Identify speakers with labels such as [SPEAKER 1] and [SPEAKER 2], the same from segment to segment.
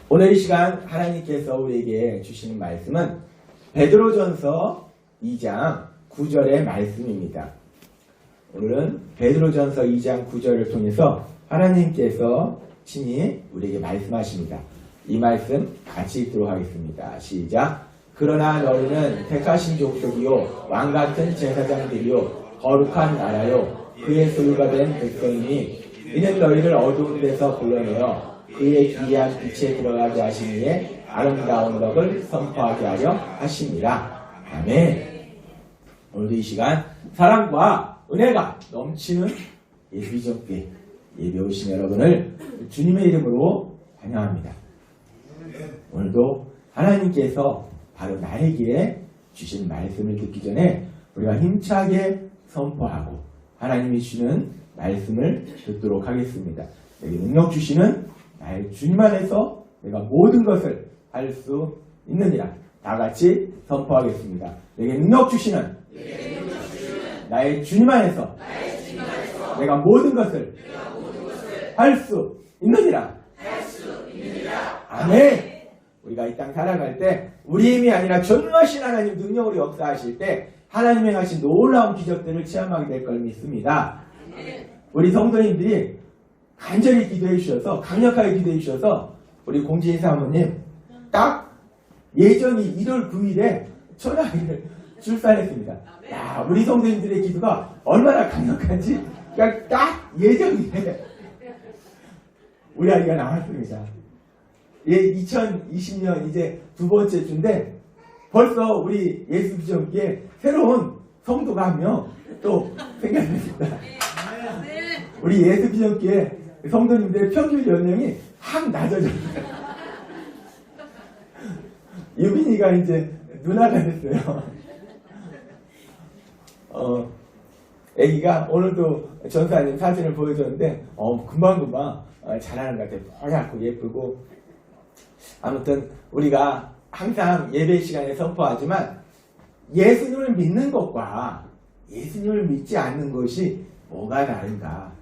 [SPEAKER 1] 오늘 이 시간 하나님께서 우리에게 주시는 말씀은 베드로전서 2장 9절의 말씀입니다. 오늘은 베드로전서 2장 9절을 통해서 하나님께서 친히 우리에게 말씀하십니다. 이 말씀 같이 읽도록 하겠습니다. 시작. 그러나 너희는 택하신 족속이요 왕같은 제사장들이요 거룩한 나라요 그의 소유가 된 백성이니 이는 너희를 어두운 데서 불러내어 그의 기이한 빛에 들어가게 하신 이의 아름다운 덕을 선포하게 하려 하십니다. 아멘. 오늘도 이 시간 사랑과 은혜가 넘치는 예비전교회 예배 오신 여러분을 주님의 이름으로 환영합니다. 오늘도 하나님께서 바로 나에게 주신 말씀을 듣기 전에 우리가 힘차게 선포하고 하나님이 주시는 말씀을 듣도록 하겠습니다. 내게 능력 주시는 나의 주님 안에서 내가 모든 것을 할 수 있느니라. 다 같이 선포하겠습니다. 내게 능력 주시는 나의 주님 안에서 내가 모든 것을 할 수 있느니라. 아멘. 우리가 이 땅 살아갈 때 우리 힘이 아니라 전능하신 하나님 능력으로 역사하실 때 하나님의 하신 놀라운 기적들을 체험하게 될 걸 믿습니다. 우리 성도님들이 간절히 기도해 주셔서 강력하게 기도해 주셔서 우리 공지인 사모님 딱 예정이 1월 9일에 전화기를 출산했습니다. 야, 우리 성도님들의 기도가 얼마나 강력한지 그냥 딱 예정일에 우리 아이가 나왔습니다. 예, 2020년 이제 두 번째 주인데 벌써 우리 예수비전교회 새로운 성도가 한 명 또 생겼습니다. 우리 예수비전교회 성도님들의 평균 연령이 확 낮아졌어요. 유빈이가 이제 누나가 됐어요. 애기가 오늘도 전사님 사진을 보여줬는데 금방금방 잘하는 것 같아요. 뽀얗고 예쁘고. 아무튼 우리가 항상 예배 시간에 선포하지만 예수님을 믿는 것과 예수님을 믿지 않는 것이 뭐가 다른가.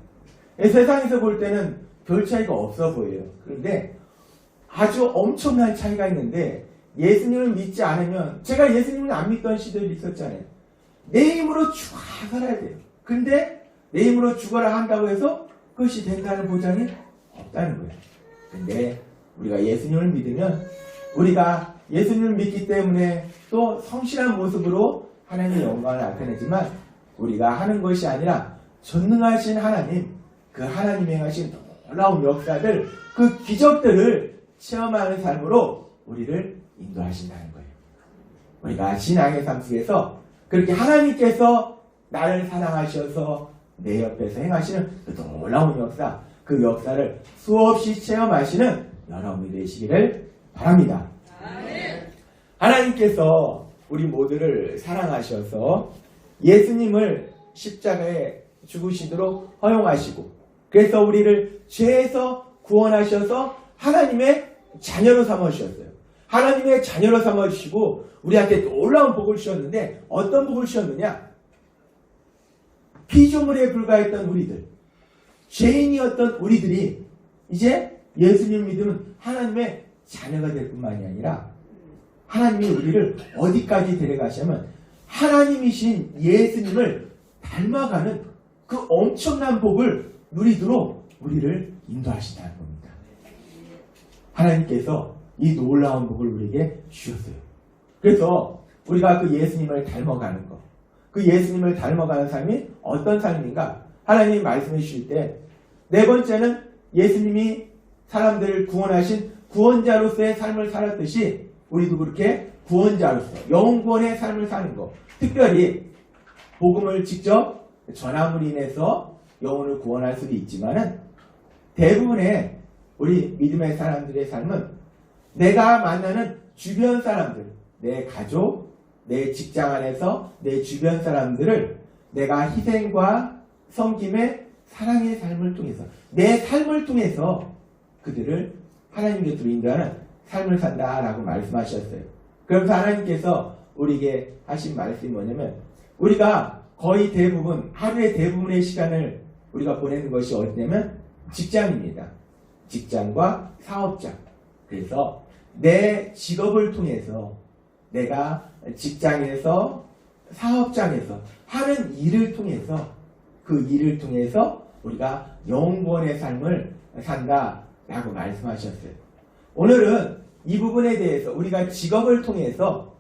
[SPEAKER 1] 세상에서 볼 때는 별 차이가 없어 보여요. 그런데 아주 엄청난 차이가 있는데 예수님을 믿지 않으면 제가 예수님을 안 믿던 시절이 있었잖아요. 내 힘으로 죽어야 돼요. 근데 내 힘으로 죽어라 한다고 해서 그것이 된다는 보장이 없다는 거예요. 근데 우리가 예수님을 믿으면 우리가 예수님을 믿기 때문에 또 성실한 모습으로 하나님의 영광을 나타내지만 우리가 하는 것이 아니라 전능하신 하나님, 그 하나님의 하신 놀라운 역사들, 그 기적들을 체험하는 삶으로 우리를 인도하신다는 거예요. 우리가 신앙의 삶 속에서 그렇게 하나님께서 나를 사랑하셔서 내 옆에서 행하시는 그 놀라운 역사, 그 역사를 수없이 체험하시는 여러분이 되시기를 바랍니다. 하나님께서 우리 모두를 사랑하셔서 예수님을 십자가에 죽으시도록 허용하시고 그래서 우리를 죄에서 구원하셔서 하나님의 자녀로 삼아주셨어요. 하나님의 자녀로 삼아주시고 우리한테 놀라운 복을 주셨는데 어떤 복을 주셨느냐? 피조물에 불과했던 우리들, 죄인이었던 우리들이 이제 예수님을 믿으면 하나님의 자녀가 될 뿐만이 아니라 하나님이 우리를 어디까지 데려가시냐면 하나님이신 예수님을 닮아가는 그 엄청난 복을 누리도록 우리를 인도하신다는 겁니다. 하나님께서 이 놀라운 복을 우리에게 주셨어요. 그래서 우리가 그 예수님을 닮아가는 것, 그 예수님을 닮아가는 삶이 어떤 삶인가? 하나님이 말씀해 주실 때 네 번째는 예수님이 사람들을 구원하신 구원자로서의 삶을 살았듯이 우리도 그렇게 구원자로서 영구원의 삶을 사는 것. 특별히 복음을 직접 전함으로 인해서 영혼을 구원할 수도 있지만은 대부분의 우리 믿음의 사람들의 삶은 내가 만나는 주변 사람들, 내 가족, 내 직장 안에서 내 주변 사람들을 내가 희생과 섬김의 사랑의 삶을 통해서 내 삶을 통해서 그들을 하나님 곁으로 인도하는 삶을 산다라고 말씀하셨어요. 그래서 하나님께서 우리에게 하신 말씀이 뭐냐면 우리가 거의 대부분 하루의 대부분의 시간을 우리가 보내는 것이 어디냐면 직장입니다. 직장과 사업장. 그래서 내 직업을 통해서 내가 직장에서 사업장에서 하는 일을 통해서 그 일을 통해서 우리가 영원의 삶을 산다라고 말씀하셨어요. 오늘은 이 부분에 대해서 우리가 직업을 통해서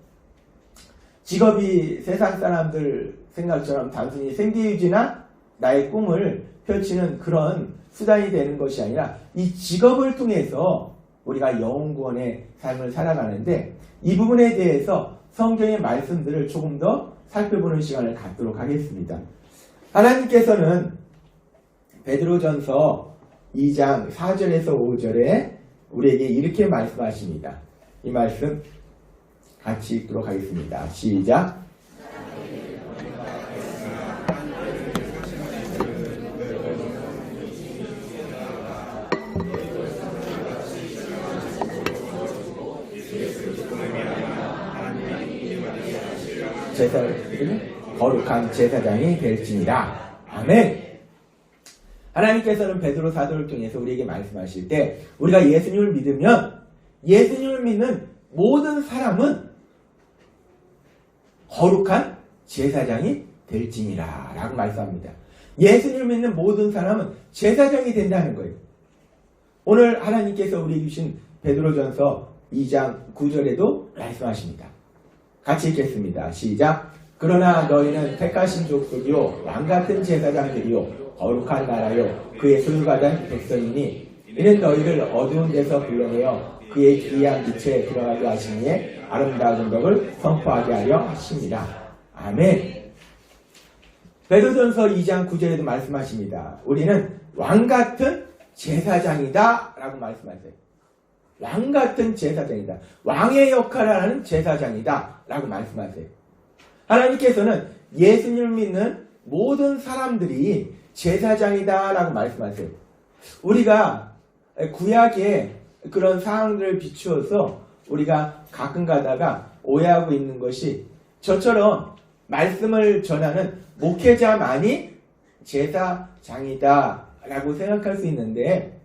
[SPEAKER 1] 직업이 세상 사람들 생각처럼 단순히 생계유지나 나의 꿈을 펼치는 그런 수단이 되는 것이 아니라 이 직업을 통해서 우리가 영원의 삶을 살아가는데 이 부분에 대해서 성경의 말씀들을 조금 더 살펴보는 시간을 갖도록 하겠습니다. 하나님께서는 베드로전서 2장 4절에서 5절에 우리에게 이렇게 말씀하십니다. 이 말씀 같이 읽도록 하겠습니다. 시작. 거룩한 제사장이 될지니라. 아멘. 하나님께서는 베드로 사도를 통해서 우리에게 말씀하실 때 우리가 예수님을 믿으면 예수님을 믿는 모든 사람은 거룩한 제사장이 될지니라 라고 말씀합니다. 예수님을 믿는 모든 사람은 제사장이 된다는 거예요. 오늘 하나님께서 우리에게 주신 베드로전서 2장 9절에도 말씀하십니다. 같이 읽겠습니다. 시작. 그러나 너희는 택하신 족속이요 왕같은 제사장들이요 거룩한 나라요 그의 소유받은 백성이니 이는 너희를 어두운 데서 불러내어 그의 기이한 빛에 들어가게 하시니에 아름다운 덕을 선포하게 하려 하십니다. 아멘. 베드로전서 2장 9절에도 말씀하십니다. 우리는 왕같은 제사장이다 라고 말씀하세요. 왕같은 제사장이다. 왕의 역할을 하는 제사장이다 라고 말씀하세요. 하나님께서는 예수님을 믿는 모든 사람들이 제사장이다 라고 말씀하세요. 우리가 구약의 그런 상황들을 비추어서 우리가 가끔 가다가 오해하고 있는 것이 저처럼 말씀을 전하는 목회자만이 제사장이다 라고 생각할 수 있는데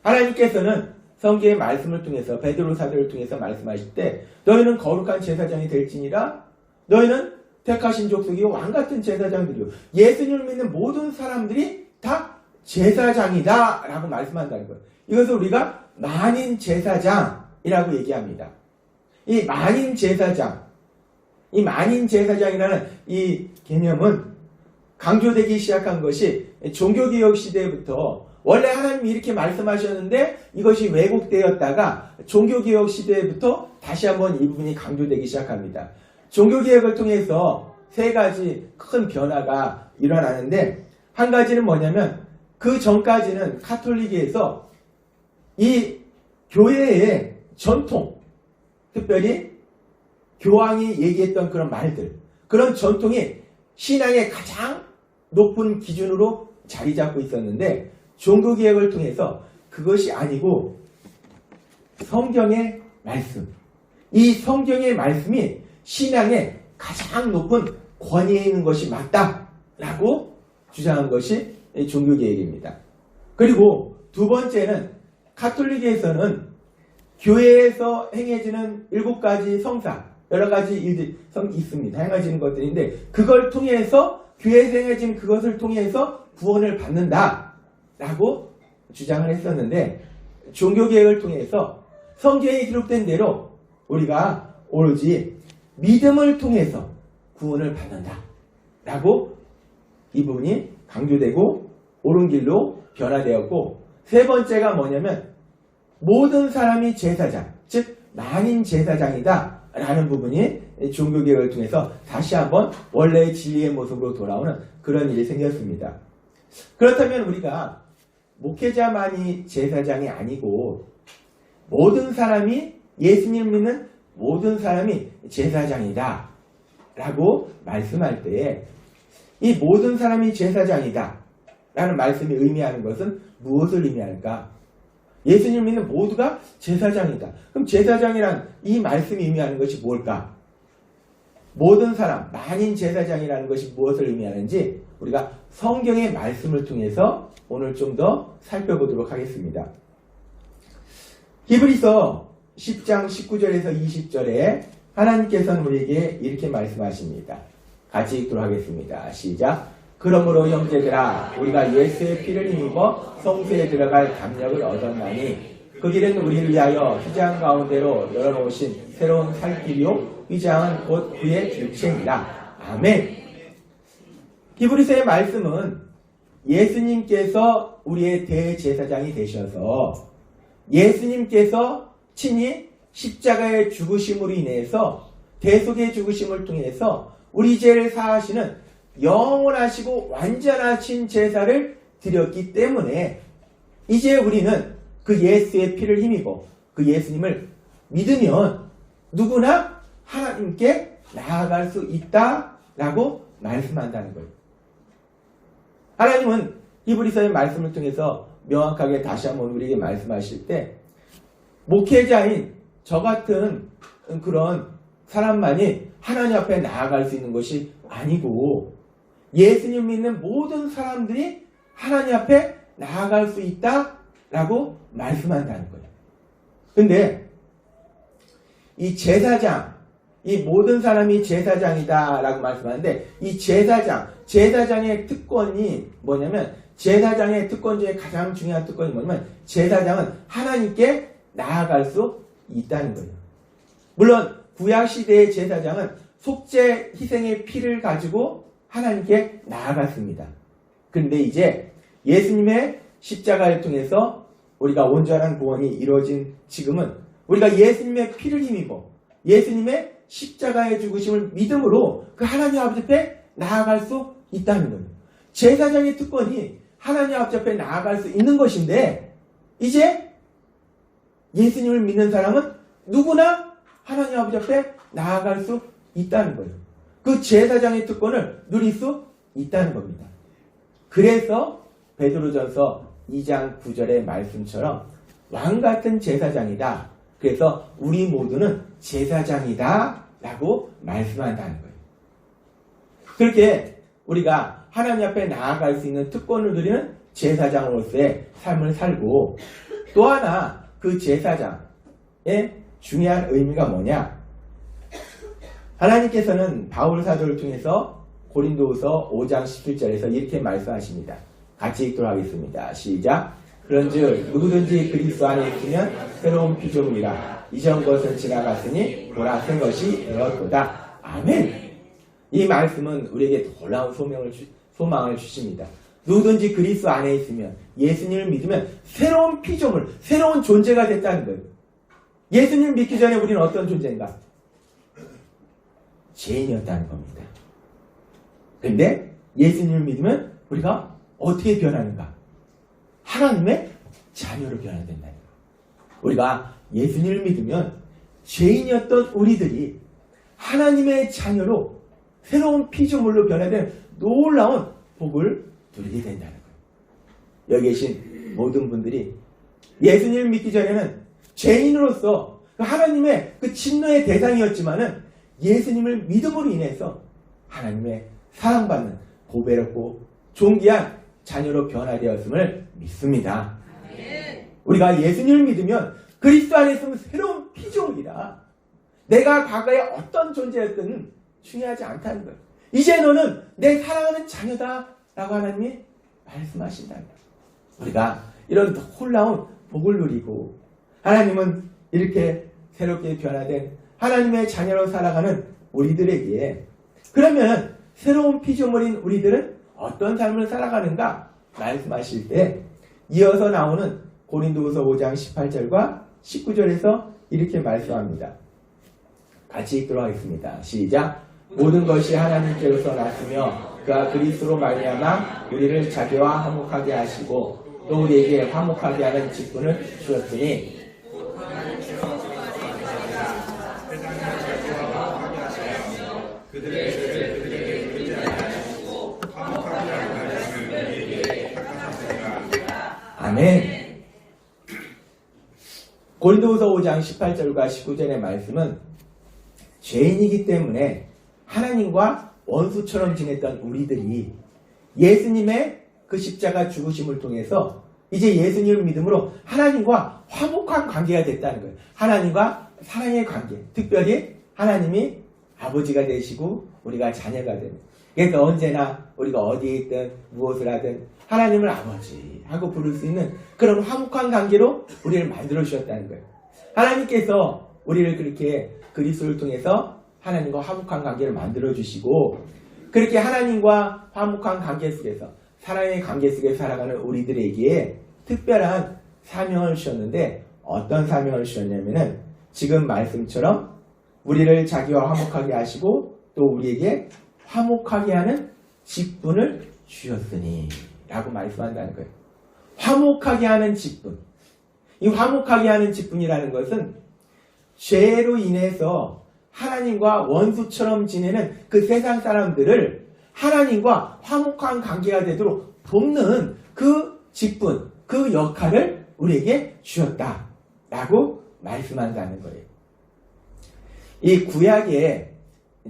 [SPEAKER 1] 하나님께서는 성경의 말씀을 통해서 베드로 사도를 통해서 말씀하실 때 너희는 거룩한 제사장이 될지니라. 너희는 택하신 족속이요 왕같은 제사장들이요 예수님을 믿는 모든 사람들이 다 제사장이다 라고 말씀한다는 거예요. 이것을 우리가 만인 제사장이라고 얘기합니다. 이 만인 제사장이라는 이 개념은 강조되기 시작한 것이 종교개혁 시대부터 원래 하나님이 이렇게 말씀하셨는데 이것이 왜곡되었다가 종교개혁 시대부터 다시 한번 이 부분이 강조되기 시작합니다. 종교개혁을 통해서 세 가지 큰 변화가 일어나는데 한 가지는 뭐냐면 그 전까지는 카톨릭에서 이 교회의 전통, 특별히 교황이 얘기했던 그런 말들, 그런 전통이 신앙의 가장 높은 기준으로 자리 잡고 있었는데 종교개혁을 통해서 그것이 아니고 성경의 말씀, 이 성경의 말씀이 신앙의 가장 높은 권위에 있는 것이 맞다라고 주장한 것이 종교개혁입니다. 그리고 두 번째는 카톨릭에서는 교회에서 행해지는 7가지 성사, 여러 가지 일들이 있습니다. 행해지는 것들인데 그걸 통해서 교회에서 행해지는 그것을 통해서 구원을 받는다라고 주장을 했었는데 종교개혁을 통해서 성경에 기록된 대로 우리가 오로지 믿음을 통해서 구원을 받는다라고 이 부분이 강조되고 옳은 길로 변화되었고 세 번째가 뭐냐면 모든 사람이 제사장, 즉 만인 제사장이다 라는 부분이 종교개혁을 통해서 다시 한번 원래의 진리의 모습으로 돌아오는 그런 일이 생겼습니다. 그렇다면 우리가 목회자만이 제사장이 아니고 모든 사람이 예수님을 믿는 모든 사람이 제사장이다 라고 말씀할 때에 이 모든 사람이 제사장이다 라는 말씀이 의미하는 것은 무엇을 의미할까? 예수님을 믿는 모두가 제사장이다. 그럼 제사장이란 이 말씀이 의미하는 것이 뭘까? 모든 사람, 만인 제사장이라는 것이 무엇을 의미하는지 우리가 성경의 말씀을 통해서 오늘 좀 더 살펴보도록 하겠습니다. 히브리서 10장 19절에서 20절에 하나님께서는 우리에게 이렇게 말씀하십니다. 같이 읽도록 하겠습니다. 시작. 그러므로 형제들아 우리가 예수의 피를 힘입어 성소에 들어갈 담력을 얻었나니 그 길은 우리를 위하여 휘장 가운데로 열어놓으신 새로운 살 길이요 휘장은 곧 그의 육체니라. 아멘. 히브리서의 말씀은 예수님께서 우리의 대제사장이 되셔서 예수님께서 친히 십자가의 죽으심으로 인해서 대속의 죽으심을 통해서 우리 죄를 사하시는 영원하시고 완전하신 제사를 드렸기 때문에 이제 우리는 그 예수의 피를 힘입어 그 예수님을 믿으면 누구나 하나님께 나아갈 수 있다라고 말씀한다는 거예요. 하나님은 히브리서의 말씀을 통해서 명확하게 다시 한번 우리에게 말씀하실 때 목회자인 저 같은 그런 사람만이 하나님 앞에 나아갈 수 있는 것이 아니고 예수님 믿는 모든 사람들이 하나님 앞에 나아갈 수 있다라고 말씀한다는 거예요. 근데 이 제사장, 이 모든 사람이 제사장이다라고 말씀하는데 이 제사장의 특권이 뭐냐면 제사장의 특권 중에 가장 중요한 특권이 뭐냐면 제사장은 하나님께 나아갈 수 있다는 거예요. 물론 구약시대의 제사장은 속죄 희생의 피를 가지고 하나님께 나아갔습니다. 그런데 이제 예수님의 십자가를 통해서 우리가 온전한 구원이 이루어진 지금은 우리가 예수님의 피를 힘입어 예수님의 십자가의 죽으심을 믿음으로 그 하나님 아버지 앞에 나아갈 수 있다는 거예요. 제사장의 특권이 하나님 아버지 앞에 나아갈 수 있는 것인데 이제 예수님을 믿는 사람은 누구나 하나님 아버지 앞에 나아갈 수 있다는 거예요. 그 제사장의 특권을 누릴 수 있다는 겁니다. 그래서 베드로전서 2장 9절의 말씀처럼 왕같은 제사장이다. 그래서 우리 모두는 제사장이다 라고 말씀한다는 거예요. 그렇게 우리가 하나님 앞에 나아갈 수 있는 특권을 누리는 제사장으로서의 삶을 살고 또 하나 그 제사장의 중요한 의미가 뭐냐? 하나님께서는 바울 사도를 통해서 고린도후서 5장 17절에서 이렇게 말씀하십니다. 같이 읽도록 하겠습니다. 시작. 그런즉 누구든지 그리스도 안에 있으면 새로운 피조물이라 이전 것은 지나갔으니 보라 새 것이 되었도다. 아멘. 이 말씀은 우리에게 놀라운 소망을 주십니다. 누구든지 그리스도 안에 있으면 예수님을 믿으면 새로운 피조물, 새로운 존재가 됐다는 거예요. 예수님을 믿기 전에 우리는 어떤 존재인가? 죄인이었다는 겁니다. 그런데 예수님을 믿으면 우리가 어떻게 변하는가? 하나님의 자녀로 변화된다는 거예요. 우리가 예수님을 믿으면 죄인이었던 우리들이 하나님의 자녀로 새로운 피조물로 변화되는 놀라운 복을 누리게 된다는 거예요. 여기 계신 모든 분들이 예수님을 믿기 전에는 죄인으로서 하나님의 그 진노의 대상이었지만은 예수님을 믿음으로 인해서 하나님의 사랑받는 고배롭고 존귀한 자녀로 변화되었음을 믿습니다. 우리가 예수님을 믿으면 그리스도 안에 있으면 새로운 피조물이다. 내가 과거에 어떤 존재였든 중요하지 않다는 거예요. 이제 너는 내 사랑하는 자녀다 라고 하나님이 말씀하신다는 거예요. 우리가 이런 놀라운 복을 누리고 하나님은 이렇게 새롭게 변화된 하나님의 자녀로 살아가는 우리들에게 그러면 새로운 피조물인 우리들은 어떤 삶을 살아가는가 말씀하실 때 이어서 나오는 고린도후서 5장 18절과 19절에서 이렇게 말씀합니다. 같이 읽도록 하겠습니다. 시작. 모든 것이 하나님께로서 났으며 그가 그리스도로 말미암아 우리를 자기와 화목하게 하시고 또 우리에게 화목하게 하는 직분을 주셨으니 아멘. 고린도후서 5장 18절과 19절의 말씀은 죄인이기 때문에 하나님과 원수처럼 지냈던 우리들이 예수님의 그 십자가 죽으심을 통해서 이제 예수님을 믿음으로 하나님과 화목한 관계가 됐다는 거예요. 하나님과 사랑의 관계. 특별히 하나님이 아버지가 되시고 우리가 자녀가 되는. 그래서 언제나 우리가 어디에 있든 무엇을 하든 하나님을 아버지 하고 부를 수 있는 그런 화목한 관계로 우리를 만들어 주셨다는 거예요. 하나님께서 우리를 그렇게 그리스도를 통해서 하나님과 화목한 관계를 만들어 주시고 그렇게 하나님과 화목한 관계 속에서 사랑의 관계 속에 살아가는 우리들에게 특별한 사명을 주셨는데 어떤 사명을 주셨냐면은 지금 말씀처럼 우리를 자기와 화목하게 하시고 또 우리에게 화목하게 하는 직분을 주셨으니 라고 말씀한다는 거예요. 화목하게 하는 직분. 이 화목하게 하는 직분이라는 것은 죄로 인해서 하나님과 원수처럼 지내는 그 세상 사람들을 하나님과 화목한 관계가 되도록 돕는 그 직분, 그 역할을 우리에게 주셨다라고 말씀한다는 거예요. 이 구약의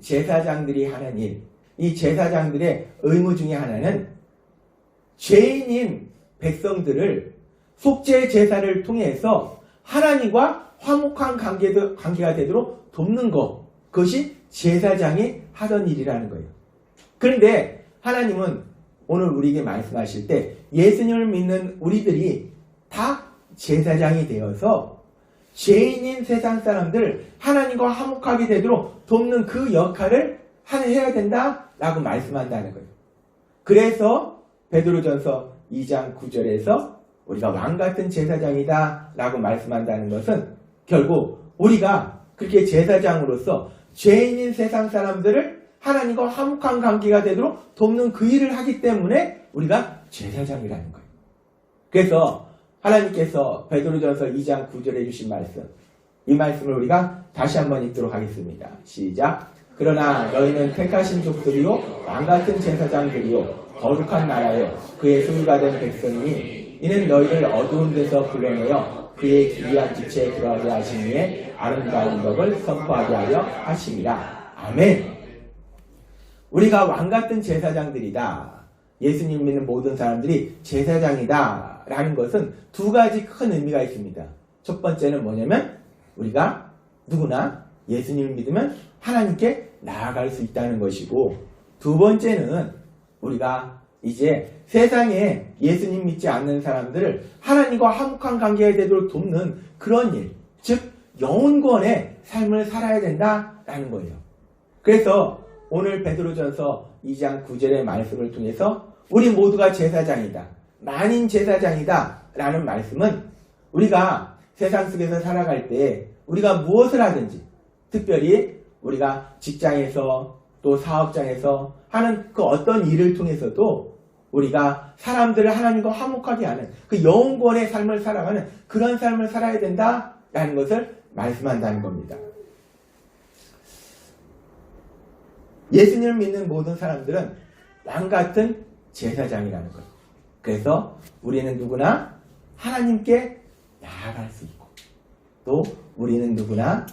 [SPEAKER 1] 제사장들이 하는 일, 이 제사장들의 의무 중에 하나는 죄인인 백성들을 속죄 제사를 통해서 하나님과 화목한 관계가 되도록 돕는 것, 그것이 제사장이 하던 일이라는 거예요. 그런데 하나님은 오늘 우리에게 말씀하실 때 예수님을 믿는 우리들이 다 제사장이 되어서 죄인인 세상 사람들 하나님과 화목하게 되도록 돕는 그 역할을 해야 된다라고 말씀한다는 거예요. 그래서 베드로전서 2장 9절에서 우리가 왕같은 제사장이다 라고 말씀한다는 것은 결국 우리가 그렇게 제사장으로서 죄인인 세상 사람들을 하나님과 화목한 관계가 되도록 돕는 그 일을 하기 때문에 우리가 제사장이라는 거예요. 그래서 하나님께서 베드로전서 2장 9절에 주신 말씀, 이 말씀을 우리가 다시 한번 읽도록 하겠습니다. 시작. 그러나 너희는 택하신 족속이요 왕같은 제사장들이요 거룩한 나라요 그의 소유가 된 백성이니 이는 너희를 어두운 데서 불러내어 그의 기이한 빛에 들어가게 하신 후에 아름다운 법을 선포하게 하려 하심이라. 아멘. 우리가 왕같은 제사장들이다. 예수님 믿는 모든 사람들이 제사장이다 라는 것은 두 가지 큰 의미가 있습니다. 첫 번째는 뭐냐면 우리가 누구나 예수님을 믿으면 하나님께 나아갈 수 있다는 것이고, 두 번째는 우리가 이제 세상에 예수님 믿지 않는 사람들을 하나님과 화목한 관계가 되도록 돕는 그런 일, 즉 영혼권의 삶을 살아야 된다라는 거예요. 그래서 오늘 베드로전서 2장 9절의 말씀을 통해서 우리 모두가 제사장이다, 만인 제사장이다 라는 말씀은 우리가 세상 속에서 살아갈 때 우리가 무엇을 하든지, 특별히 우리가 직장에서 또 사업장에서 하는 그 어떤 일을 통해서도 우리가 사람들을 하나님과 화목하게 하는 그 영혼권의 삶을 살아가는 그런 삶을 살아야 된다라는 것을 말씀한다는 겁니다. 예수님을 믿는 모든 사람들은 왕같은 제사장이라는 거예요. 그래서 우리는 누구나 하나님께 나아갈 수 있고, 또 우리는 누구나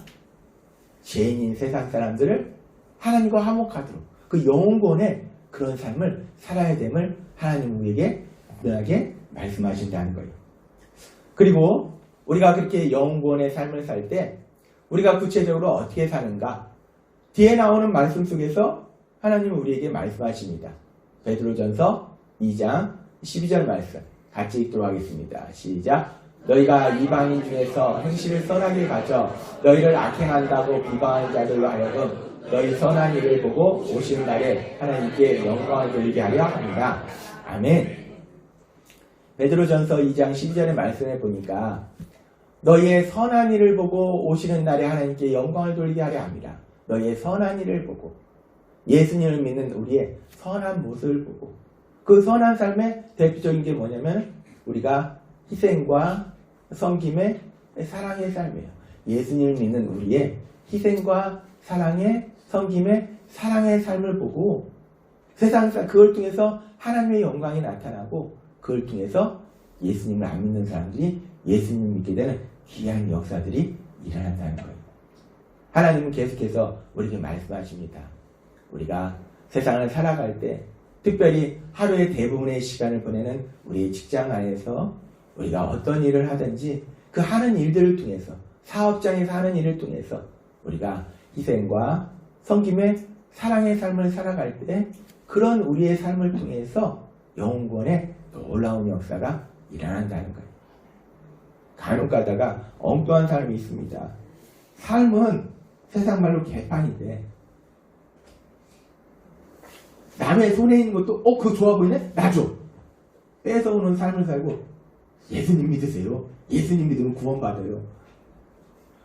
[SPEAKER 1] 죄인인 세상 사람들을 하나님과 화목하도록 그 영혼권의 그런 삶을 살아야 됨을 하나님 우리에게 분명하게 말씀하신다는 거예요. 그리고 우리가 그렇게 영혼권의 삶을 살 때 우리가 구체적으로 어떻게 사는가? 뒤에 나오는 말씀 속에서 하나님은 우리에게 말씀하십니다. 베드로전서 2장 12절 말씀 같이 읽도록 하겠습니다. 시작. 너희가 이방인 중에서 행실을 선하게 가져 너희를 악행한다고 비방하는 자들로 하여금 너희 선한 일을 보고 오시는 날에 하나님께 영광을 돌리게 하려 합니다. 아멘. 베드로전서 2장 12절의 말씀에 보니까 너희의 선한 일을 보고 오시는 날에 하나님께 영광을 돌리게 하려 합니다. 너희의 선한 일을 보고, 예수님을 믿는 우리의 선한 모습을 보고, 그 선한 삶의 대표적인 게 뭐냐면 우리가 희생과 섬김의 사랑의 삶이에요. 예수님을 믿는 우리의 희생과 사랑의 섬김의 사랑의 삶을 보고 세상 그걸 통해서 하나님의 영광이 나타나고, 그걸 통해서 예수님을 안 믿는 사람들이 예수님을 믿게 되는 귀한 역사들이 일어난다는 거예요. 하나님은 계속해서 우리에게 말씀하십니다. 우리가 세상을 살아갈 때, 특별히 하루의 대부분의 시간을 보내는 우리의 직장 안에서, 우리가 어떤 일을 하든지 그 하는 일들을 통해서, 사업장에서 하는 일을 통해서 우리가 희생과 섬김의 사랑의 삶을 살아갈 때 그런 우리의 삶을 통해서 영혼권의 놀라운 역사가 일어난다는 거예요. 간혹 가다가 엉뚱한 사람이 있습니다. 삶은 세상 말로 개판인데 남의 손에 있는 것도 그거 좋아 보이네? 놔줘. 뺏어오는 삶을 살고 예수님 믿으세요. 예수님 믿으면 구원받아요.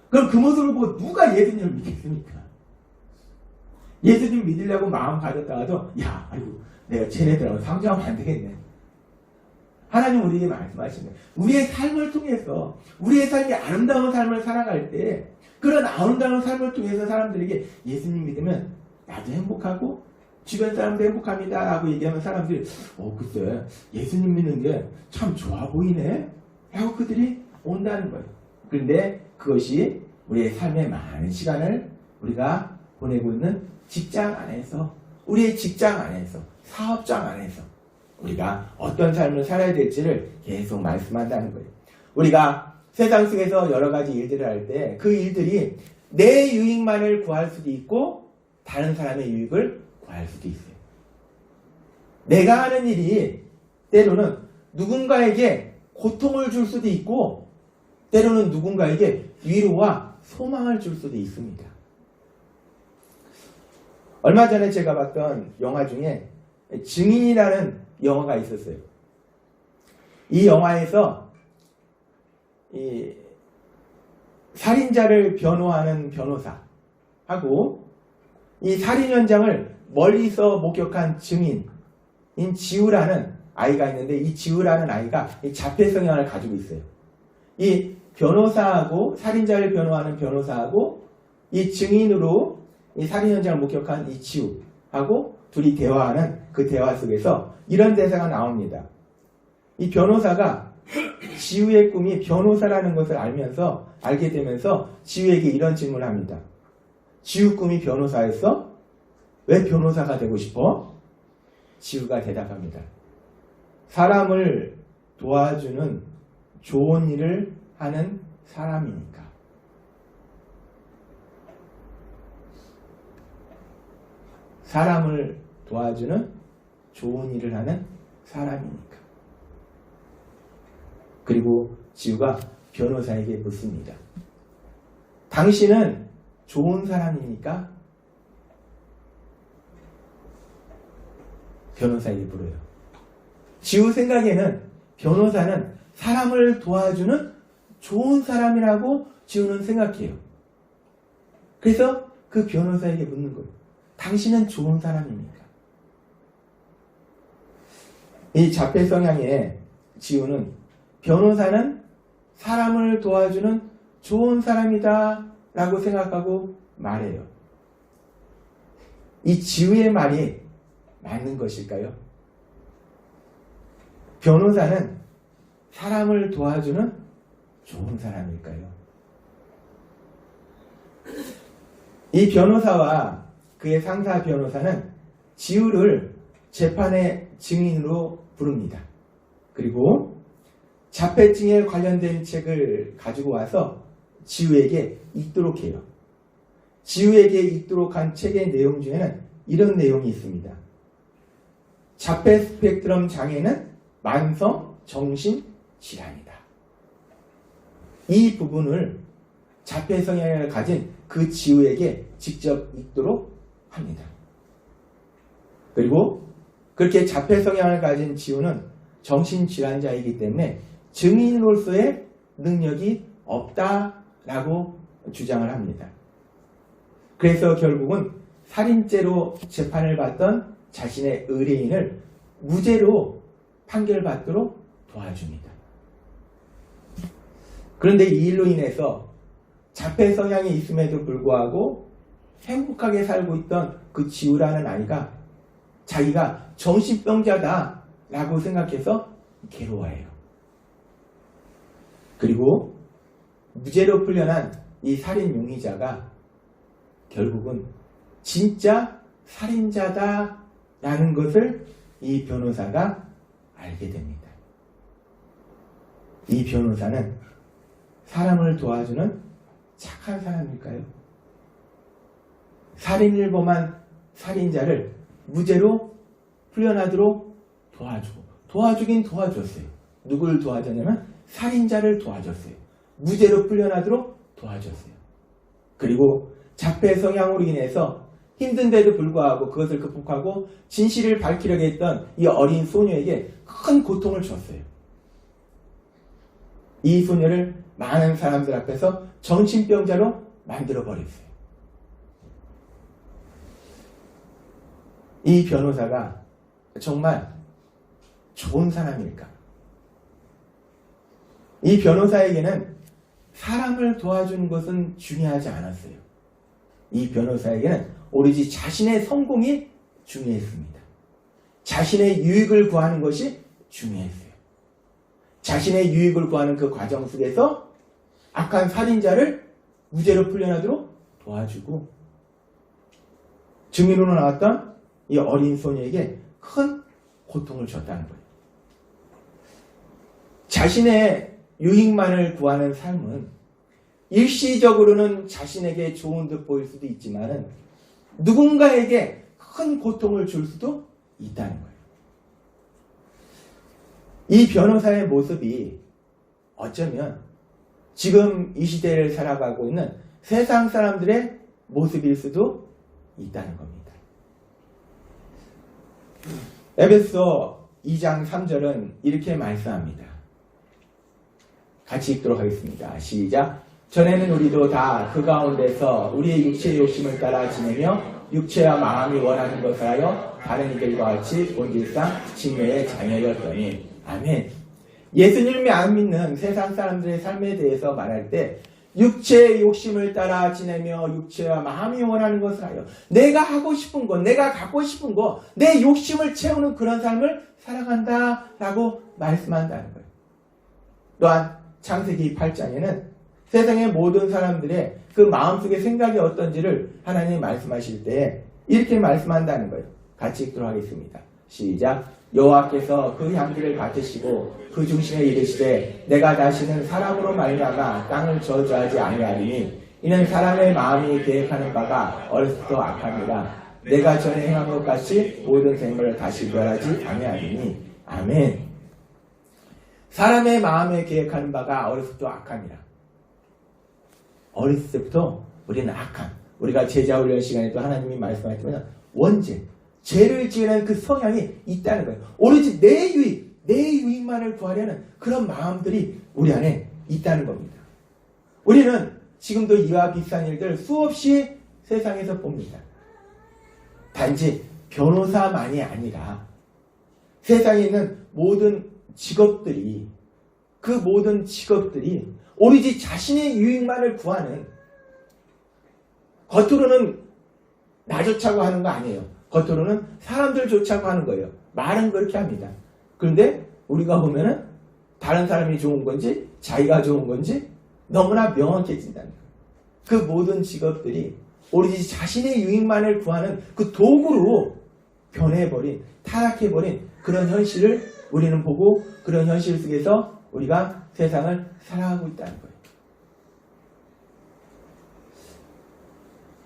[SPEAKER 1] 그럼 그 모습을 보고 누가 예수님을 믿겠습니까? 예수님 믿으려고 마음 가졌다가도 아이고 내가 쟤네들하고 상종하면 안 되겠네. 하나님 우리에게 말씀하시는 우리의 삶을 통해서 우리의 삶이 아름다운 삶을 살아갈 때 그런 아름다운 삶을 통해서 사람들에게 예수님 믿으면 나도 행복하고 주변 사람도 행복합니다 라고 얘기하면 사람들이 글쎄 예수님 믿는 게 참 좋아 보이네 라고 그들이 온다는 거예요. 그런데 그것이 우리의 삶의 많은 시간을 우리가 보내고 있는 직장 안에서, 우리의 직장 안에서, 사업장 안에서 우리가 어떤 삶을 살아야 될지를 계속 말씀한다는 거예요. 우리가 세상 속에서 여러 가지 일들을 할 때 그 일들이 내 유익만을 구할 수도 있고 다른 사람의 유익을 구할 수도 있어요. 내가 하는 일이 때로는 누군가에게 고통을 줄 수도 있고 때로는 누군가에게 위로와 소망을 줄 수도 있습니다. 얼마 전에 제가 봤던 영화 중에 증인이라는 영화가 있었어요. 이 영화에서 이 살인자를 변호하는 변호사하고 이 살인 현장을 멀리서 목격한 증인인 지우라는 아이가 있는데 이 지우라는 아이가 이 자폐 성향을 가지고 있어요. 이 변호사하고 살인자를 변호하는 변호사하고 이 증인으로 이 살인 현장을 목격한 이 지우하고 둘이 대화하는 그 대화 속에서 이런 대사가 나옵니다. 이 변호사가 지우의 꿈이 변호사라는 것을 알게 되면서 지우에게 이런 질문을 합니다. 지우 꿈이 변호사였어? 왜 변호사가 되고 싶어? 지우가 대답합니다. 사람을 도와주는 좋은 일을 하는 사람이니까. 사람을 도와주는 좋은 일을 하는 사람이니까. 그리고 지우가 변호사에게 묻습니다. 당신은 좋은 사람입니까? 변호사에게 물어요. 지우 생각에는 변호사는 사람을 도와주는 좋은 사람이라고 지우는 생각해요. 그래서 그 변호사에게 묻는 거예요. 당신은 좋은 사람입니까? 이 자폐 성향의 지우는 변호사는 사람을 도와주는 좋은 사람이다 라고 생각하고 말해요. 이 지우의 말이 맞는 것일까요? 변호사는 사람을 도와주는 좋은 사람일까요? 이 변호사와 그의 상사 변호사는 지우를 재판의 증인으로 부릅니다. 그리고 자폐증에 관련된 책을 가지고 와서 지우에게 읽도록 해요. 지우에게 읽도록 한 책의 내용 중에는 이런 내용이 있습니다. 자폐 스펙트럼 장애는 만성 정신 질환이다. 이 부분을 자폐 성향을 가진 그 지우에게 직접 읽도록 합니다. 그리고 그렇게 자폐 성향을 가진 지우는 정신질환자이기 때문에 증인으로서의 능력이 없다라고 주장을 합니다. 그래서 결국은 살인죄로 재판을 받던 자신의 의뢰인을 무죄로 판결받도록 도와줍니다. 그런데 이 일로 인해서 자폐 성향이 있음에도 불구하고 행복하게 살고 있던 그 지우라는 아이가 자기가 정신병자다라고 생각해서 괴로워해요. 그리고 무죄로 풀려난 이 살인 용의자가 결국은 진짜 살인자다라는 것을 이 변호사가 알게 됩니다. 이 변호사는 사람을 도와주는 착한 사람일까요? 살인을 범한 살인자를 무죄로 풀려나도록 도와주긴 도와줬어요. 누굴 도와줬냐면 살인자를 도와줬어요. 무죄로 풀려나도록 도와줬어요. 그리고 자폐 성향으로 인해서 힘든데도 불구하고 그것을 극복하고 진실을 밝히려고 했던 이 어린 소녀에게 큰 고통을 줬어요. 이 소녀를 많은 사람들 앞에서 정신병자로 만들어버렸어요. 이 변호사가 정말 좋은 사람일까? 이 변호사에게는 사람을 도와주는 것은 중요하지 않았어요. 이 변호사에게는 오로지 자신의 성공이 중요했습니다. 자신의 유익을 구하는 것이 중요했어요. 자신의 유익을 구하는 그 과정 속에서 악한 살인자를 무죄로 풀려나도록 도와주고 증인으로 나왔던 이 어린 소녀에게 큰 고통을 줬다는 거예요. 자신의 유익만을 구하는 삶은 일시적으로는 자신에게 좋은 듯 보일 수도 있지만 누군가에게 큰 고통을 줄 수도 있다는 거예요. 이 변호사의 모습이 어쩌면 지금 이 시대를 살아가고 있는 세상 사람들의 모습일 수도 있다는 겁니다. 에베소 2장 3절은 이렇게 말씀합니다. 같이 읽도록 하겠습니다. 시작. 전에는 우리도 다 그 가운데서 우리의 육체의 욕심을 따라 지내며 육체와 마음이 원하는 것을 하여 다른 이들과 같이 본질상 증오의 자녀였더니. 아멘. 예수님이 안 믿는 세상 사람들의 삶에 대해서 말할 때 육체의 욕심을 따라 지내며 육체와 마음이 원하는 것을 하여 내가 하고 싶은 것, 내가 갖고 싶은 것, 내 욕심을 채우는 그런 삶을 살아간다라고 말씀한다는 거예요. 또한 창세기 8장에는 세상의 모든 사람들의 그 마음속의 생각이 어떤지를 하나님이 말씀하실 때 이렇게 말씀한다는 거예요. 같이 읽도록 하겠습니다. 시작. 여호와께서 그 향기를 맡으시고 그 중심에 이르시되 내가 다시는 사람으로 말미암아 땅을 저주하지 아니하리니 이는 사람의 마음이 계획하는 바가 어려서부터 악합니다. 내가 전에 행한 것 같이 모든 생물을 다시 멸하지 아니하리니. 아멘. 사람의 마음에 계획하는 바가 어려서부터 악합니다. 어렸을 때부터 우리는 악한, 우리가 제자 훈련 시간에도 하나님이 말씀하시면 원죄, 죄를 지으는 그 성향이 있다는 거예요. 오로지 내 유익만을 구하려는 그런 마음들이 우리 안에 있다는 겁니다. 우리는 지금도 이와 비슷한 일들 수없이 세상에서 봅니다. 단지 변호사만이 아니라 세상에 있는 모든 직업들이, 그 모든 직업들이 오로지 자신의 유익만을 구하는, 겉으로는 나 좋자고 하는 거 아니에요. 겉으로는 사람들 좋자고 하는 거예요. 말은 그렇게 합니다. 그런데 우리가 보면은 다른 사람이 좋은 건지 자기가 좋은 건지 너무나 명확해진다는 거예요. 그 모든 직업들이 오로지 자신의 유익만을 구하는 그 도구로 변해버린, 타락해버린 그런 현실을 우리는 보고 그런 현실 속에서 우리가 세상을 살아가고 있다는 거예요.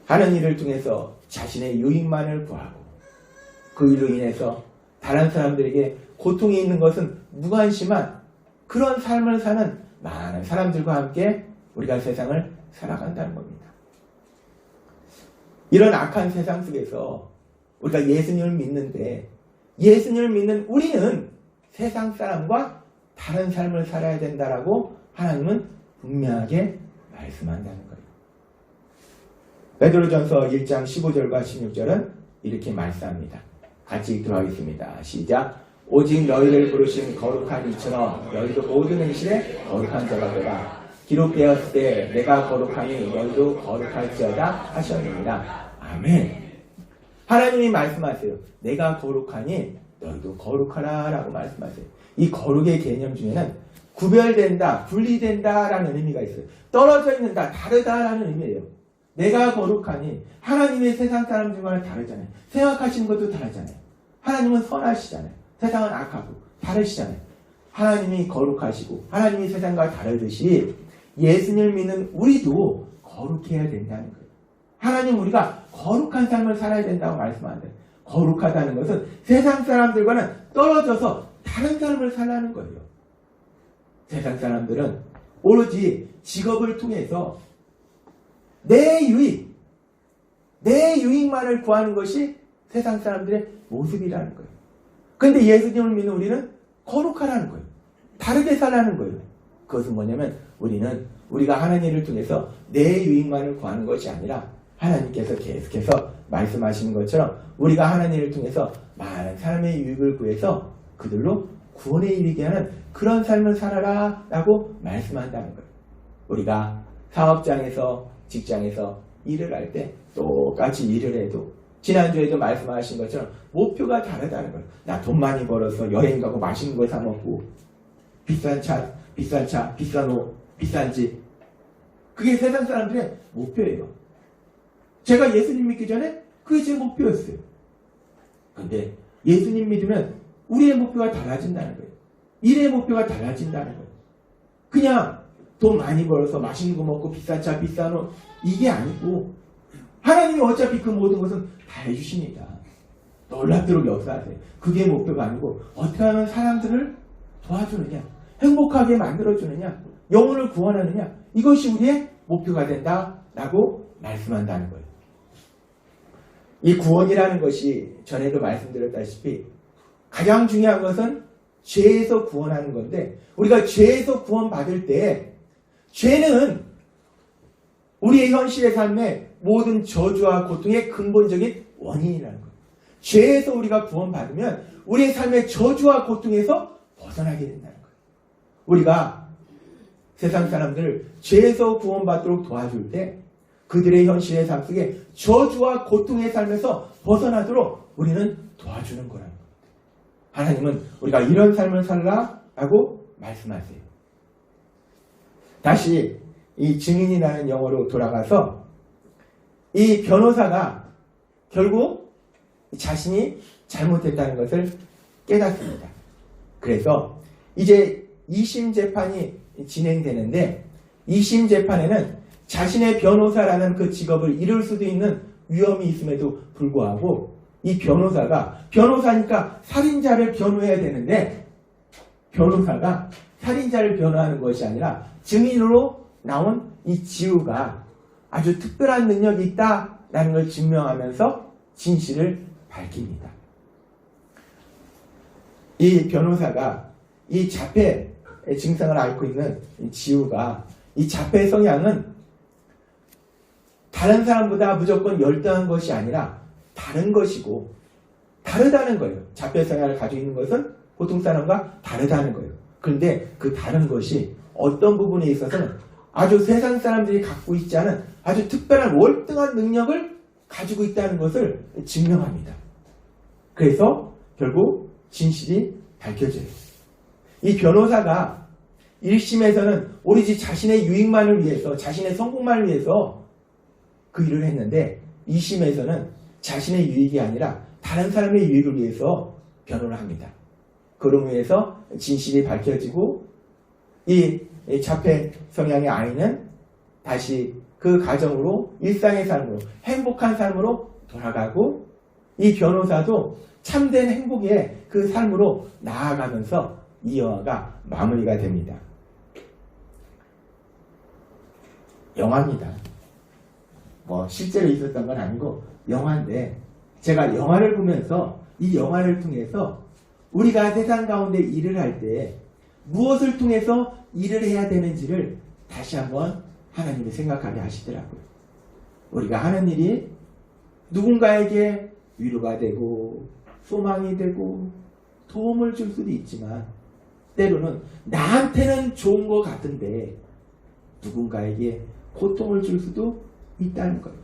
[SPEAKER 1] 하는 일을 통해서 자신의 유익만을 구하고 그 일로 인해서 다른 사람들에게 고통이 있는 것은 무관심한 그런 삶을 사는 많은 사람들과 함께 우리가 세상을 살아간다는 겁니다. 이런 악한 세상 속에서 우리가 예수님을 믿는데 예수님을 믿는 우리는 세상 사람과 다른 삶을 살아야 된다라고 하나님은 분명하게 말씀한다는 거예요. 베드로전서 1장 15절과 16절은 이렇게 말씀합니다. 같이 읽도록 하겠습니다. 시작. 오직 너희를 부르신 거룩한 이처럼 너희도 모든 행실에 거룩한 자가 되라. 기록되었을 때 내가 거룩하니 너희도 거룩할지어다 하셨느니라. 아멘. 하나님이 말씀하세요. 내가 거룩하니 너희도 거룩하라 라고 말씀하세요. 이 거룩의 개념 중에는 구별된다, 분리된다 라는 의미가 있어요. 떨어져 있는다, 다르다 라는 의미예요. 내가 거룩하니 하나님의 세상 사람들과는 다르잖아요. 생각하시는 것도 다르잖아요. 하나님은 선하시잖아요. 세상은 악하고 다르시잖아요. 하나님이 거룩하시고 하나님이 세상과 다르듯이 예수님을 믿는 우리도 거룩해야 된다는 거예요. 하나님 우리가 거룩한 삶을 살아야 된다고 말씀하는데, 거룩하다는 것은 세상 사람들과는 떨어져서 다른 삶을 살라는 거예요. 세상 사람들은 오로지 직업을 통해서 내 유익만을 구하는 것이 세상 사람들의 모습이라는 거예요. 그런데 예수님을 믿는 우리는 거룩하라는 거예요. 다르게 살라는 거예요. 그것은 뭐냐면 우리가 하나님을 통해서 내 유익만을 구하는 것이 아니라 하나님께서 계속해서 말씀하시는 것처럼 우리가 하나님을 통해서 많은 사람의 유익을 구해서 그들로 구원에 이르게 하는 그런 삶을 살아라 라고 말씀한다는 거예요. 우리가 사업장에서 직장에서 일을 할 때 똑같이 일을 해도 지난주에도 말씀하신 것처럼 목표가 다르다는 거예요. 나 돈 많이 벌어서 여행 가고 맛있는 거 사 먹고 비싼 차, 비싼 옷, 비싼 집. 그게 세상 사람들의 목표예요. 제가 예수님 믿기 전에 그게 제 목표였어요. 그런데 예수님 믿으면 우리의 목표가 달라진다는 거예요. 일의 목표가 달라진다는 거예요. 그냥 돈 많이 벌어서 맛있는 거 먹고 비싼 차, 비싼 옷 이게 아니고 하나님이 어차피 그 모든 것은 다 해주십니다. 놀랍도록 역사하세요. 그게 목표가 아니고 어떻게 하면 사람들을 도와주느냐, 행복하게 만들어주느냐, 영혼을 구원하느냐, 이것이 우리의 목표가 된다라고 말씀한다는 거예요. 이 구원이라는 것이 전에도 말씀드렸다시피 가장 중요한 것은 죄에서 구원하는 건데, 우리가 죄에서 구원받을 때 죄는 우리의 현실의 삶의 모든 저주와 고통의 근본적인 원인이라는 거예요. 죄에서 우리가 구원받으면 우리의 삶의 저주와 고통에서 벗어나게 된다는 거예요. 우리가 세상 사람들을 죄에서 구원받도록 도와줄 때 그들의 현실의 삶 속에 저주와 고통의 삶에서 벗어나도록 우리는 도와주는 거라는 거예요. 하나님은 우리가 이런 삶을 살라라고 말씀하세요. 다시 이 증인이라는 영어로 돌아가서 이 변호사가 결국 자신이 잘못했다는 것을 깨닫습니다. 그래서 이제 2심 재판이 진행되는데 2심 재판에는 자신의 변호사라는 그 직업을 잃을 수도 있는 위험이 있음에도 불구하고 이 변호사니까 살인자를 변호해야 되는데 변호사가 살인자를 변호하는 것이 아니라 증인으로 나온 이 지우가 아주 특별한 능력이 있다라는 걸 증명하면서 진실을 밝힙니다. 이 변호사가 이 자폐 증상을 앓고 있는 지우가 이 자폐 성향은 다른 사람보다 무조건 열등한 것이 아니라 다른 것이고 다르다는 거예요. 자폐 성향을 가지고 있는 것은 보통 사람과 다르다는 거예요. 그런데 그 다른 것이 어떤 부분에 있어서는 아주 세상 사람들이 갖고 있지 않은 아주 특별한 월등한 능력을 가지고 있다는 것을 증명합니다. 그래서 결국 진실이 밝혀져요. 이 변호사가 1심에서는 오로지 자신의 유익만을 위해서, 자신의 성공만을 위해서 그 일을 했는데 2심에서는 자신의 유익이 아니라 다른 사람의 유익을 위해서 변호를 합니다. 그로 인해서 진실이 밝혀지고 이 자폐 성향의 아이는 다시 그 가정으로 일상의 삶으로 행복한 삶으로 돌아가고 이 변호사도 참된 행복의 그 삶으로 나아가면서 이 영화가 마무리가 됩니다. 영화입니다. 뭐 실제로 있었던 건 아니고 영화인데 제가 영화를 보면서 이 영화를 통해서 우리가 세상 가운데 일을 할 때 무엇을 통해서 일을 해야 되는지를 다시 한번 하나님이 생각하게 하시더라고요. 우리가 하는 일이 누군가에게 위로가 되고 소망이 되고 도움을 줄 수도 있지만 때로는 나한테는 좋은 것 같은데 누군가에게 고통을 줄 수도 있다는 거예요.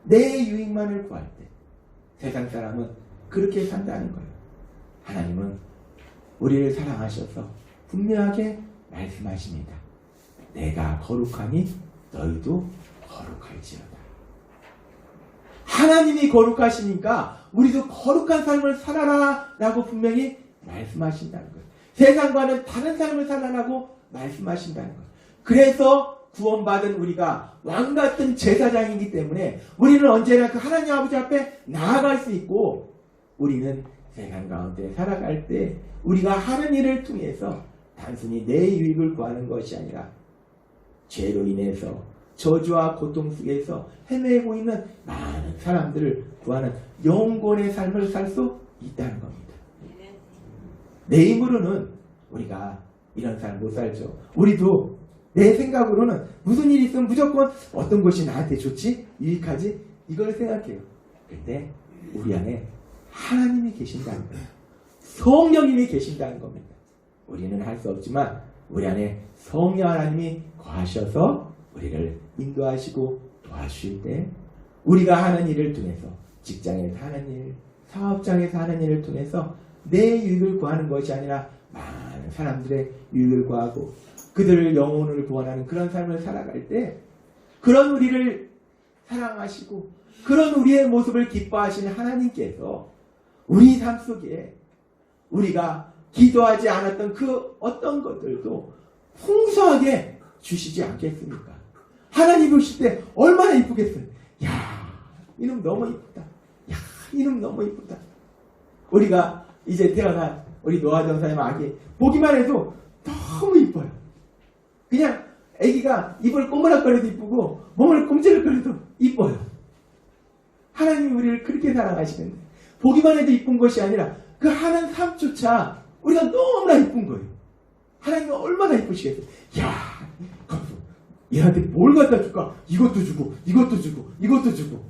[SPEAKER 1] 내 유익만을 구할 때 세상 사람은 그렇게 산다는 거예요. 하나님은 우리를 사랑하셔서 분명하게 말씀하십니다. 내가 거룩하니 너희도 거룩할지어다. 하나님이 거룩하시니까 우리도 거룩한 삶을 살아라 라고 분명히 말씀하신다는 거예요. 세상과는 다른 삶을 살아라고 말씀하신다는 거예요. 그래서 구원받은 우리가 왕같은 제사장이기 때문에 우리는 언제나 그 하나님 아버지 앞에 나아갈 수 있고, 우리는 세상 가운데 살아갈 때 우리가 하는 일을 통해서 단순히 내 유익을 구하는 것이 아니라 죄로 인해서 저주와 고통 속에서 헤매고 있는 많은 사람들을 구하는 영혼의 삶을 살 수 있다는 겁니다. 내 힘으로는 우리가 이런 삶 못 살죠. 우리도 내 생각으로는 무슨 일이 있으면 무조건 어떤 것이 나한테 좋지? 유익하지? 이걸 생각해요. 그런데 우리 안에 하나님이 계신다는 거예요. 성령님이 계신다는 겁니다. 우리는 할 수 없지만 우리 안에 성령 하나님이 거하셔서 우리를 인도하시고 도와주실 때, 우리가 하는 일을 통해서, 직장에서 하는 일, 사업장에서 하는 일을 통해서 내 유익을 구하는 것이 아니라 많은 사람들의 유익을 구하고 그들을 영혼을 구원하는 그런 삶을 살아갈 때, 그런 우리를 사랑하시고 그런 우리의 모습을 기뻐하시는 하나님께서 우리 삶 속에 우리가 기도하지 않았던 그 어떤 것들도 풍성하게 주시지 않겠습니까? 하나님 보실 때 얼마나 이쁘겠어요. 야, 이놈 너무 이쁘다. 야, 이놈 너무 이쁘다. 우리가 이제 태어난 우리 노아 전사의 아기 보기만 해도 너무 이뻐요. 그냥 아기가 입을 꼬무락거려도 이쁘고 몸을 꼼지락거려도 이뻐요. 하나님이 우리를 그렇게 사랑하시는데 보기만 해도 이쁜 것이 아니라 그 하는 삶조차 우리가 너무나 이쁜 거예요. 하나님은 얼마나 이쁘시겠어요. 야, 얘한테 뭘 갖다 줄까? 이것도 주고 이것도 주고 이것도 주고.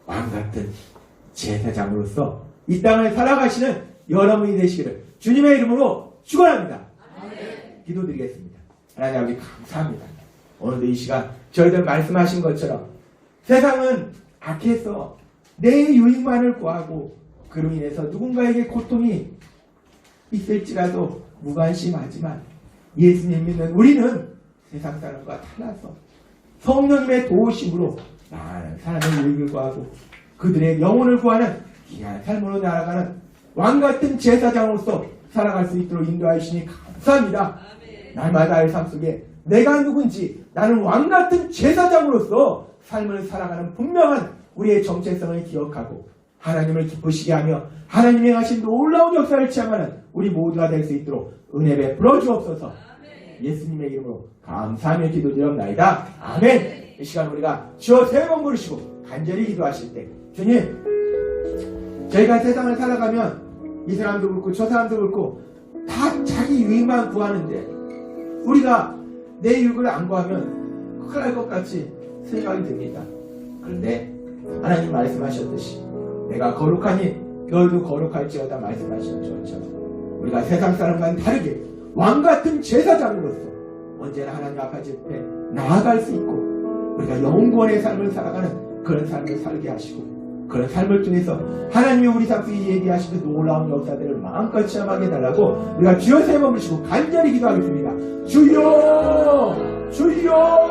[SPEAKER 1] 왕같은 제사장으로서 이 땅을 살아가시는 여러분이 되시기를 주님의 이름으로 축원합니다. 기도드리겠습니다. 하나님 아버지 감사합니다. 오늘도 이 시간 저희들 말씀하신 것처럼 세상은 악해서 내 유익만을 구하고 그로 인해서 누군가에게 고통이 있을지라도 무관심하지만, 예수님 믿는 우리는 세상 사람과 달라서 성령님의 도우심으로 많은 사람의 유익을 구하고 그들의 영혼을 구하는 귀한 삶으로 날아가는 왕같은 제사장으로서 살아갈 수 있도록 인도하시니 감사합니다. 날마다의 삶 속에 내가 누군지, 나는 왕같은 제사장으로서 삶을 살아가는 분명한 우리의 정체성을 기억하고 하나님을 기쁘시게 하며 하나님이 하신 놀라운 역사를 체험하는 우리 모두가 될 수 있도록 은혜 베풀어 주옵소서. 예수님의 이름으로 감사하며 기도드렸나이다. 아멘. 이 시간 우리가 주여 세 번 부르시고 간절히 기도하실 때, 주님, 저희가 세상을 살아가면 이 사람도 그렇고 저 사람도 그렇고 다 자기 유익만 구하는데 우리가 내 유익을 안 구하면 큰일 날 것 같이 생각이 듭니다. 그런데 하나님 말씀하셨듯이 내가 거룩하니 너희도 거룩할지어다 말씀하신 것처럼 우리가 세상 사람과는 다르게 왕같은 제사장으로서 언제나 하나님 앞에 나아갈 수 있고 우리가 영원의 삶을 살아가는 그런 삶을 살게 하시고 그런 삶을 통해서 하나님이 우리 삶 속에 얘기하신 그 놀라운 역사들을 마음껏 체험하게 해달라고 우리가 주여 세 번 부르시고 간절히 기도하겠습니다. 주여, 주여,